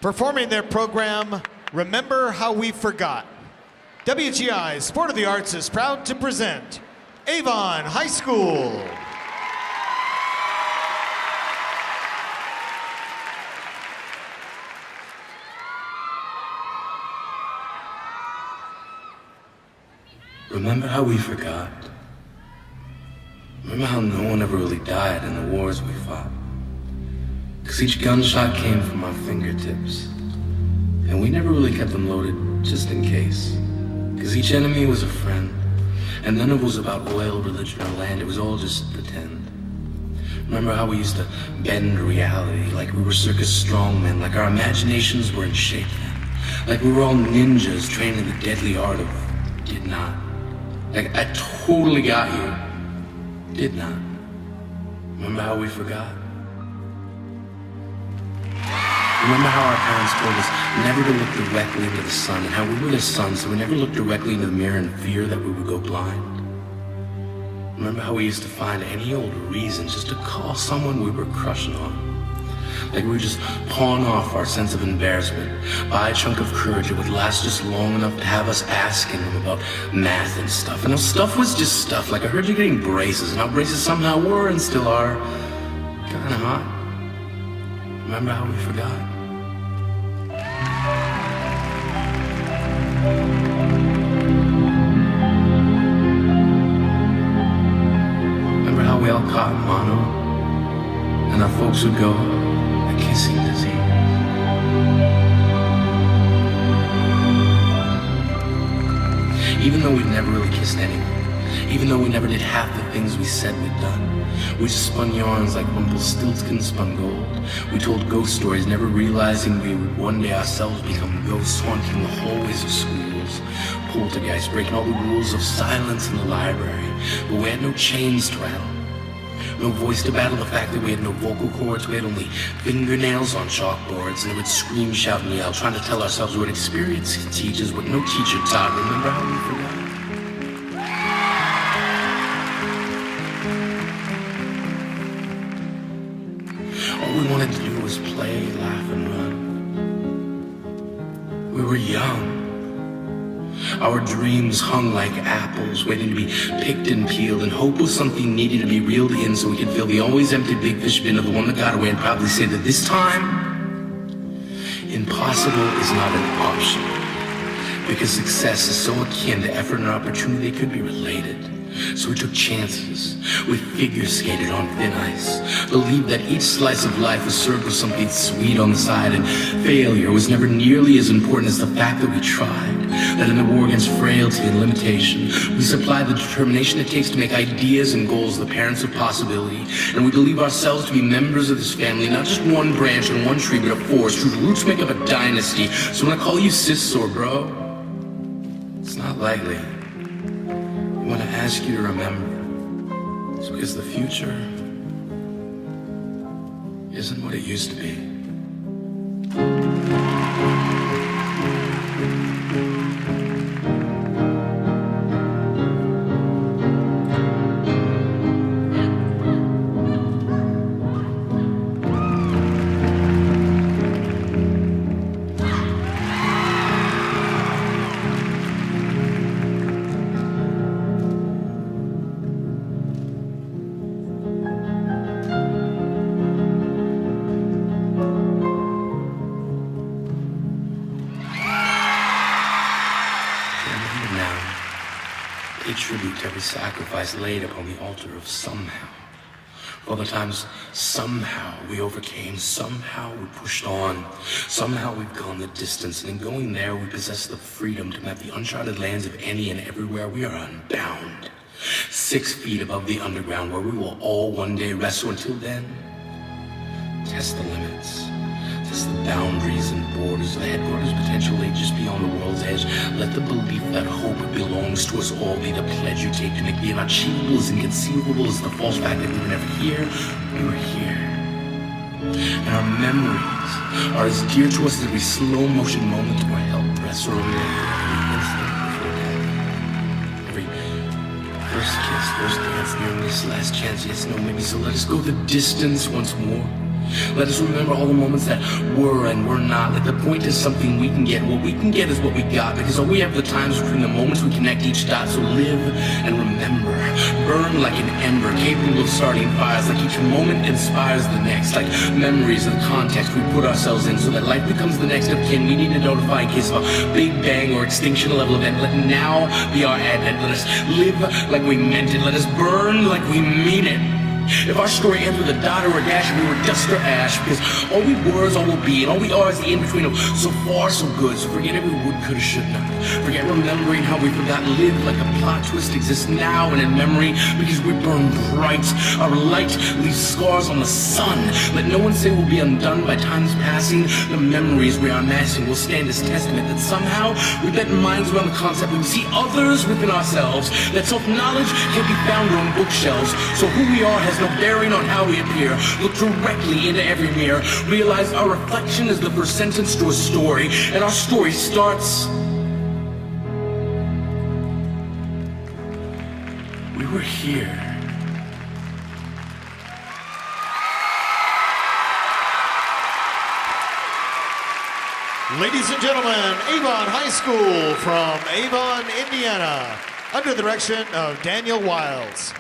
Performing their program, Remember How We Forgot. WGI Sport of the Arts is proud to present Avon High School. Remember how we forgot? Remember how no one ever really died in the wars we fought? 'Cause each gunshot came from our fingertips, and we never really kept them loaded just in case. 'Cause each enemy was a friend, and none of it was about oil, religion, or land. It was all just pretend. Remember how we used to bend reality like we were circus strongmen, like our imaginations were in shape then, like we were all ninjas trained in the deadly art of did not. Like, I totally got you. Did not. Remember how we forgot? Remember how our parents told us never to look directly into the sun, and how we were their sons, so we never looked directly into the mirror in fear that we would go blind? Remember how we used to find any old reason just to call someone we were crushing on? Like we would just pawn off our sense of embarrassment, buy a chunk of courage that would last just long enough to have us asking them about math and stuff. And our stuff was just stuff. Like I heard you're getting braces, and our braces somehow were and still are kinda hot. Remember how we forgot? Remember how we all caught mono, and our folks would go, kissing disease. Even though we'd never really kissed anyone, even though we never did half the things we said we'd done, we just spun yarns like Rumpelstiltskin spun gold. We told ghost stories, never realizing we would one day ourselves become ghosts haunting the hallways of schools, poltergeists breaking all the rules of silence in the library. But we had no chains to rattle, no voice to battle the fact that we had no vocal cords. We had only fingernails on chalkboards, and we would scream, shout, and yell, trying to tell ourselves what experience could teach us what no teacher taught. Remember how we forgot? All we wanted to do was play, laugh, and run. We were young. Our dreams hung like apples, waiting to be picked and peeled, and hope was something needed to be reeled in so we could fill the always empty big fish bin of the one that got away and proudly say that this time, impossible is not an option. Because success is so akin to effort and opportunity, they could be related. So we took chances, we figure skated on thin ice, believed that each slice of life was served with something sweet on the side, and failure was never nearly as important as the fact that we tried, that in the war against frailty and limitation, we supplied the determination it takes to make ideas and goals the parents of possibility, and we believe ourselves to be members of this family, not just one branch on one tree, but a forest whose roots make up a dynasty. So when I call you sis or bro, it's not likely. I want to ask you to remember, it's because the future isn't what it used to be. Pay tribute to every sacrifice laid upon the altar of somehow. For all the times somehow we overcame, somehow we pushed on, somehow we've gone the distance, and in going there we possess the freedom to map the uncharted lands of any and everywhere. We are unbound, 6 feet above the underground, where we will all one day rest. So until then, test the limits. Test the boundaries and borders of the headquarters potential lay just beyond the world's edge. Let the belief that hope belongs to us all be the pledge you take to make the unachievable as inconceivable as the false fact that we were never here. We were here. And our memories are as dear to us as every slow motion moment where help rests or every instant before death. Every first kiss, first dance, near miss, last chance, yes, no, maybe. So let us go the distance once more. Let us remember all the moments that were and were not. Like the point is something we can get. What we can get is what we got, because all we have the times between the moments we connect each dot. So live and remember. Burn like an ember, capable of starting fires. Like each moment inspires the next. Like memories of the context we put ourselves in, so that life becomes the next of kin. We need to notify in case of a big bang or extinction level event. Let now be our advent. Let us live like we meant it. Let us burn like we mean it. If our story ends with a dot or a dash, we were dust or ash, because all we were is all we'll be, and all we are is the in-between of so far, so good. So forget every would, coulda, should not. Forget remembering how we forgot. Live like a plot twist exists now and in memory, because we burn bright. Our light leaves scars on the sun. Let no one say we'll be undone by time's passing. The memories we are amassing will stand as testament that somehow we bent minds around the concept we see others within ourselves. That self-knowledge can't be found on bookshelves. So who we are has no bearing on how we appear. Look directly into every mirror. Realize our reflection is the first sentence to a story, and our story starts. We were here. Ladies and gentlemen, Avon High School from Avon, Indiana, under the direction of Daniel Wiles.